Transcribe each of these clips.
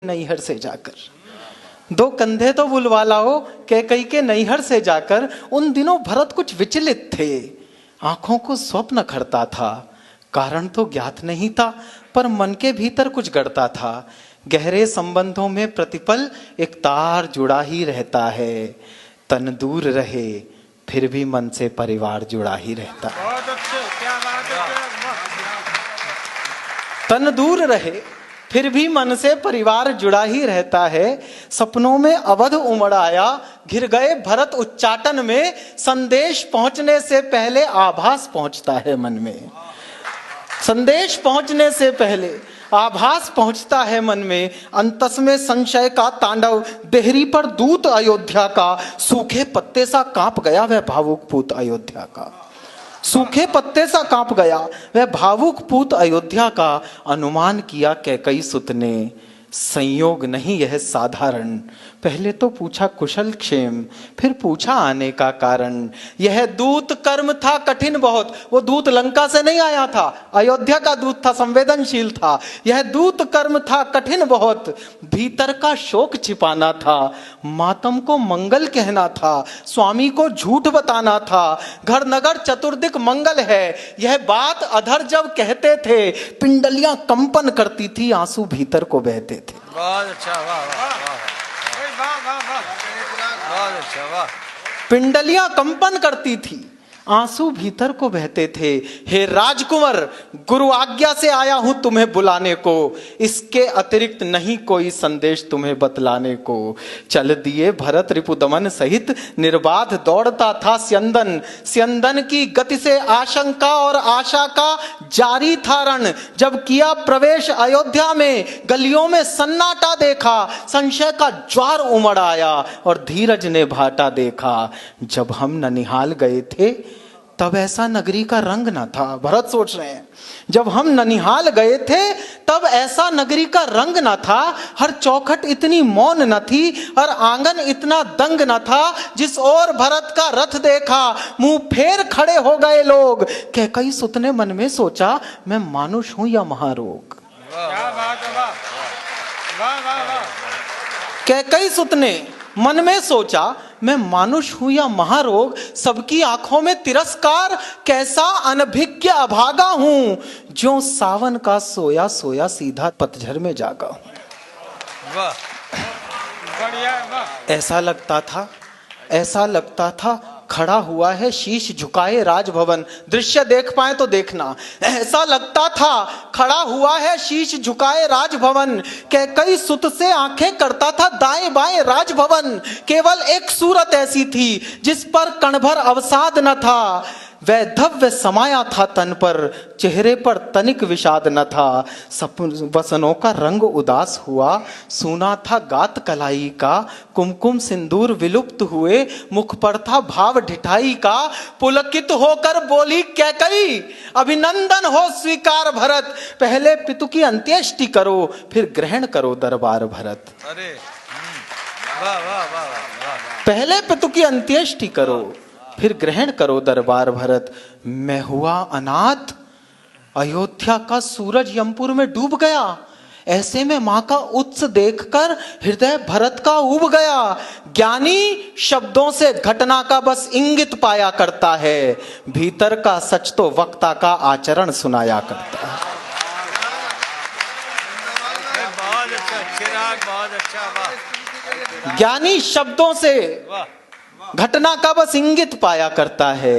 नैहर से जाकर, दो कंधे तो बुलवा लाओ कैकई के नैहर से जाकर। उन दिनों भरत कुछ विचलित थे, आंखों को स्वप्न खड़ता था। कारण तो ज्ञात नहीं था, पर मन के भीतर कुछ गड़ता था। गहरे संबंधों में प्रतिपल एक तार जुड़ा ही रहता है। तन दूर रहे फिर भी मन से परिवार जुड़ा ही रहता है। बहुत अच्छे, क्या बात है। तन दूर रहे फिर भी मन से परिवार जुड़ा ही रहता है। सपनों में अवध उमड़ आया, घिर गए भरत उच्चाटन में। संदेश पहुंचने से पहले आभास पहुंचता है मन में। संदेश पहुंचने से पहले आभास पहुंचता है मन में। अंतस में संशय का तांडव, देहरी पर दूत अयोध्या का। सूखे पत्ते सा कांप गया वह भावुक पूत अयोध्या का। सूखे पत्ते सा कांप गया वह भावुक पूत अयोध्या का। अनुमान किया कैकई सुत ने, संयोग नहीं यह साधारण। पहले तो पूछा कुशल क्षेम, फिर पूछा आने का कारण। यह दूत कर्म था कठिन बहुत। वो दूत लंका से नहीं आया था, अयोध्या का दूत था, संवेदनशील था। यह दूत कर्म था कठिन बहुत। भीतर का शोक छिपाना था, मातम को मंगल कहना था, स्वामी को झूठ बताना था। घर नगर चतुर्दिक मंगल है, यह बात अधर जब कहते थे। पिंडलियां कंपन करती थी, आंसू भीतर को बहते थे। बहुत अच्छा, वाह वाह वाह, बहुत अच्छा, वाह। पिंडलियां कंपन करती थी, आंसू भीतर को बहते थे। हे राजकुमार, गुरु आज्ञा से आया हूं तुम्हें बुलाने को। इसके अतिरिक्त नहीं कोई संदेश तुम्हें बतलाने को। चल दिए भरत रिपुदमन सहित, निर्बाध दौड़ता था स्यंदन। स्यंदन की गति से आशंका और आशा का जारी था रण। जब किया प्रवेश अयोध्या में, गलियों में सन्नाटा देखा। संशय का ज्वार उमड़ आया और धीरज ने भाटा देखा। जब हम ननिहाल गए थे तब ऐसा नगरी का रंग न था। भरत सोच रहे हैं, जब हम ननिहाल गए थे तब ऐसा नगरी का रंग न था। हर चौखट इतनी मौन न थी और आंगन इतना दंग न था। जिस ओर भरत का रथ देखा, मुंह फेर खड़े हो गए लोग। कैकई सुत ने मन में सोचा, मैं मानुष हूं या महारोग। क्या बात है, वाह वाह वाह वाह। कैकई सुत ने मन में सोचा, मैं मानुष हूं या महारोग। सबकी आंखों में तिरस्कार, कैसा अनभिज्ञ अभागा हूं। जो सावन का सोया सोया सीधा पतझर में जागा हूं। वाह, बढ़िया, वाह। ऐसा लगता था खड़ा हुआ है शीश झुकाए राजभवन। दृश्य देख पाए तो देखना। ऐसा लगता था खड़ा हुआ है शीश झुकाए राजभवन। कैकई सुत से आंखें करता था दाएं बाएं राजभवन। केवल एक सूरत ऐसी थी जिस पर कण भर अवसाद न था। वैधव्य समाया था तन पर, चेहरे पर तनिक विषाद न था। वसनों का रंग उदास हुआ, सुना था गात कलाई का। कुमकुम सिंदूर विलुप्त हुए, मुख पर था भाव ढिठाई का। पुलकित होकर बोली कैकई, अभिनंदन हो स्वीकार भरत। पहले पितु की अंत्येष्टि करो, फिर ग्रहण करो दरबार भरत। अरे वाह वाह वाह वाह। पहले पितु की अंत्येष्टि करो, फिर ग्रहण करो दरबार भरत। मैं हुआ अनाथ, अयोध्या का सूरज यमपुर में डूब गया। ऐसे में मां का उत्स देखकर हृदय भरत का उब गया। ज्ञानी शब्दों से घटना का बस इंगित पाया करता है, भीतर का सच तो वक्ता का आचरण सुनाया करता है। बहुत अच्छा चिराग, बहुत अच्छा, वाह। ज्ञानी शब्दों से घटना का बस इंगित पाया करता है,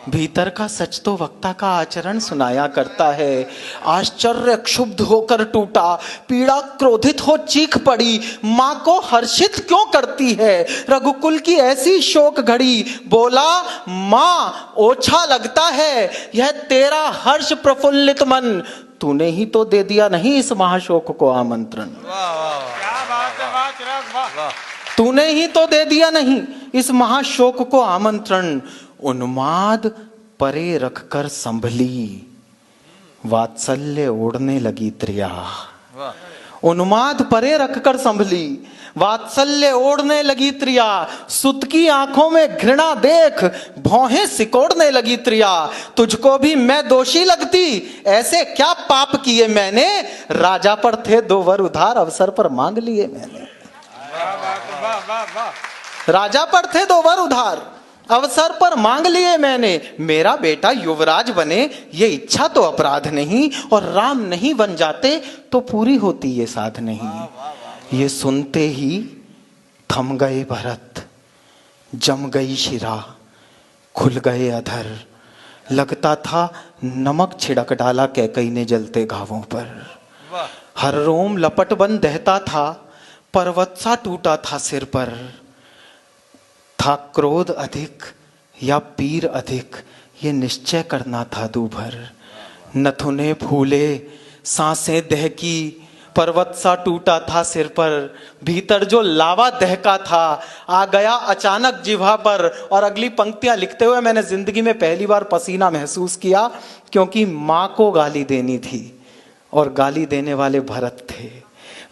भीतर का सच तो वक्ता का आचरण सुनाया करता है। आश्चर्य क्षुब्ध होकर टूटा, पीड़ा क्रोधित हो चीख पड़ी। मां को हर्षित क्यों करती है रघुकुल की ऐसी शोक घड़ी। बोला, मां ओछा लगता है यह तेरा हर्ष प्रफुल्लित मन। तूने ही तो दे दिया नहीं इस महाशोक को आमंत्रण। वाह वाह, क्या बात है, वाह चिराग, वाह। तूने ही तो दे दिया नहीं इस महाशोक को आमंत्रण। उन्माद परे रखकर संभली, वात्सल्य ओढ़ने लगी त्रिया। उन्माद परे रखकर संभली, वात्सल्य ओढ़ने लगी त्रिया, सुत की आंखों में घृणा देख भौहें सिकोड़ने लगी त्रिया। तुझको भी मैं दोषी लगती, ऐसे क्या पाप किए मैंने, राजा पर थे 2 वर उधार, अवसर पर मांग लिए मैंने। वाह वाह वाह वाह वाह। राजा पर थे 2 वर उधार, अवसर पर मांग लिए मैंने। मेरा बेटा युवराज बने ये इच्छा तो अपराध नहीं, और राम नहीं बन जाते तो पूरी होती ये साध नहीं। ये सुनते ही थम गए भरत, जम गई शिरा, खुल गए अधर। लगता था नमक छिड़क डाला कैकई ने जलते घावों पर। हर रोम लपट बन दहता था, पर्वत सा टूटा था सिर पर। था क्रोध अधिक या पीर अधिक, ये निश्चय करना था दूभर। नथुने फूले, सांसें दहकी, पर्वत सा टूटा था सिर पर। भीतर जो लावा दहका था आ गया अचानक जिह्वा पर। और अगली पंक्तियां लिखते हुए मैंने जिंदगी में पहली बार पसीना महसूस किया, क्योंकि मां को गाली देनी थी और गाली देने वाले भरत थे।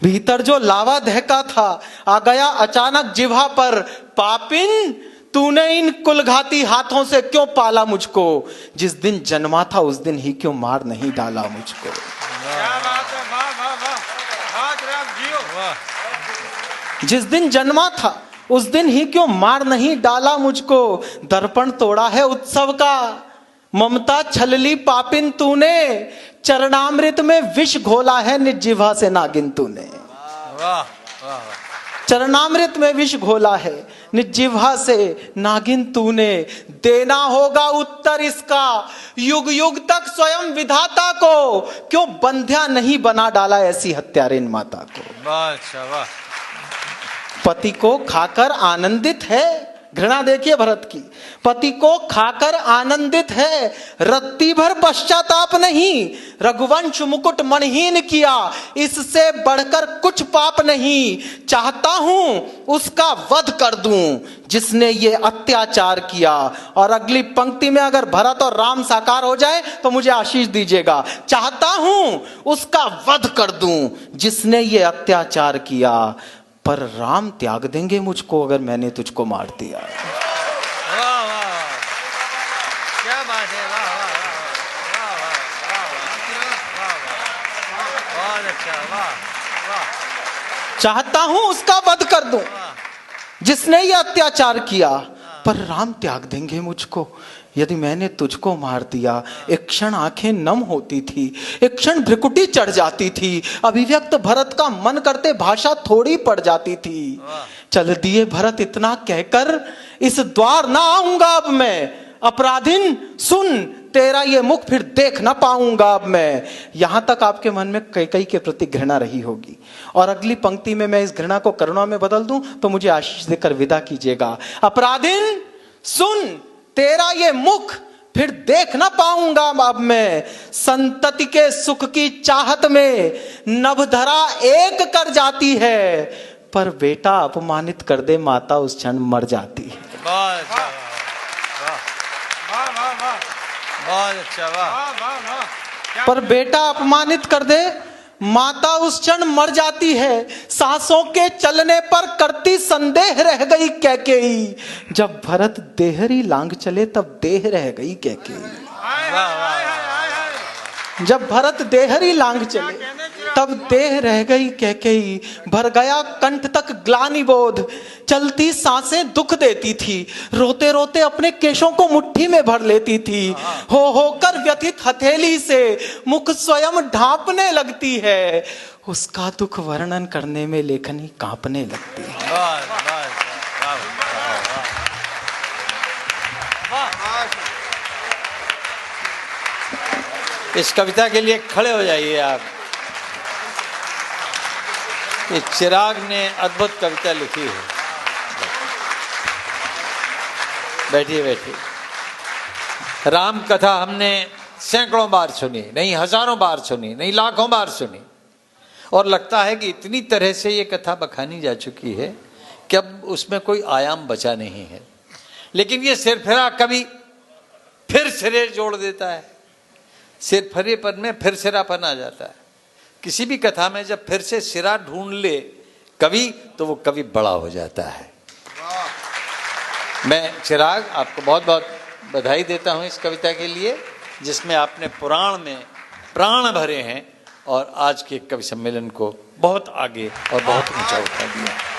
भीतर जो लावा दहका था आ गया अचानक जिह्वा पर। पापिन तूने इन कुलघाती हाथों से क्यों पाला मुझको, जिस दिन जन्मा था उस दिन ही क्यों मार नहीं डाला मुझको। क्या बात है, वाह वाह वाह, हाथ राम जियो वाह। जिस दिन जन्मा था उस दिन ही क्यों मार नहीं डाला मुझको। दर्पण तोड़ा है उत्सव का, ममता छलली पापिन तूने। चरणामृत में विष घोला है निज जिह्वा से नागिन तूने। वाह वाह। चरणामृत में विष घोला है निज जिह्वा से नागिन तूने। देना होगा उत्तर इसका युग युग तक स्वयं विधाता को, क्यों बंध्या नहीं बना डाला ऐसी हत्यारेन माता को। वाह वाह। पति को खाकर आनंदित है, घृणा देखिए भरत की, पति को खाकर आनंदित है, रत्ती भर पश्चाताप नहीं। रघुवंश मुकुट मनहीन किया, इससे बढ़कर कुछ पाप नहीं। चाहता हूं उसका वध कर दूं जिसने ये अत्याचार किया। और अगली पंक्ति में अगर भरत और राम साकार हो जाए तो मुझे आशीष दीजिएगा। चाहता हूं उसका वध कर दूं जिसने ये अत्याचार किया, पर राम त्याग देंगे मुझको अगर मैंने तुझको मार दिया। वाह वाह, क्या बात है, वाह वाह वाह वाह वाह वाह, बहुत अच्छा, वाह वाह। चाहता हूं उसका वध कर दूं जिसने ये अत्याचार किया, पर राम त्याग देंगे मुझको यदि मैंने तुझको मार दिया। एक क्षण आंखें नम होती थी, एक क्षण भ्रिकुटी चढ़ जाती थी, अभिव्यक्त भरत का मन करते भाषा थोड़ी पड़ जाती थी। चल दिए भरत इतना कहकर, इस द्वार ना आऊंगा अब मैं। अपराधिन सुन, तेरा ये मुख फिर देख ना पाऊंगा अब मैं। यहां तक आपके मन में कैकेयी के प्रति घृणा रही होगी, और अगली पंक्ति में मैं इस घृणा को करुणा में बदल दूं तो मुझे आशीष देकर विदा कीजिएगा। अपराधिन सुन, तेरा ये मुख फिर देख ना पाऊंगा अब मैं। संतति के सुख की चाहत में नभधरा एक कर जाती है, पर बेटा अपमानित कर दे माता उस क्षण मर जाती है। बहुत वाह वाह वाह, बहुत अच्छा, वाह वाह वाह। पर बेटा अपमानित कर दे माता उस क्षण मर जाती है। सांसों के चलने पर करती संदेह रह गई कैकेयी, जब भरत देहरी लांग चले तब देह रह गई कैकेयी। जब भरत देहरी लांग चले तब देह रह गई कैकेयी। भर गया कंठ तक ग्लानि बोध, चलती सांसें दुख देती थी। रोते रोते अपने केशों को मुट्ठी में भर लेती थी। होकर व्यथित हथेली से मुख स्वयं ढांपने लगती है। उसका दुख वर्णन करने में लेखनी कांपने लगती है। इस कविता के लिए खड़े हो जाइए आप। ये चिराग ने अद्भुत कविता लिखी है। बैठिए बैठिए। राम कथा हमने सैकड़ों बार सुनी, नहीं हजारों बार सुनी, नहीं लाखों बार सुनी, और लगता है कि इतनी तरह से ये कथा बखानी जा चुकी है कि अब उसमें कोई आयाम बचा नहीं है। लेकिन ये सिरफिरा कभी फिर सिरे जोड़ देता है। सिरफिरेपन में फिर सिरापन आ जाता है। किसी भी कथा में जब फिर से सिरा ढूंढ ले कवि तो वो कवि बड़ा हो जाता है। मैं चिराग आपको बहुत बहुत बधाई देता हूँ इस कविता के लिए, जिसमें आपने पुराण में प्राण भरे हैं और आज के कवि सम्मेलन को बहुत आगे और बहुत ऊंचा उठा दिया।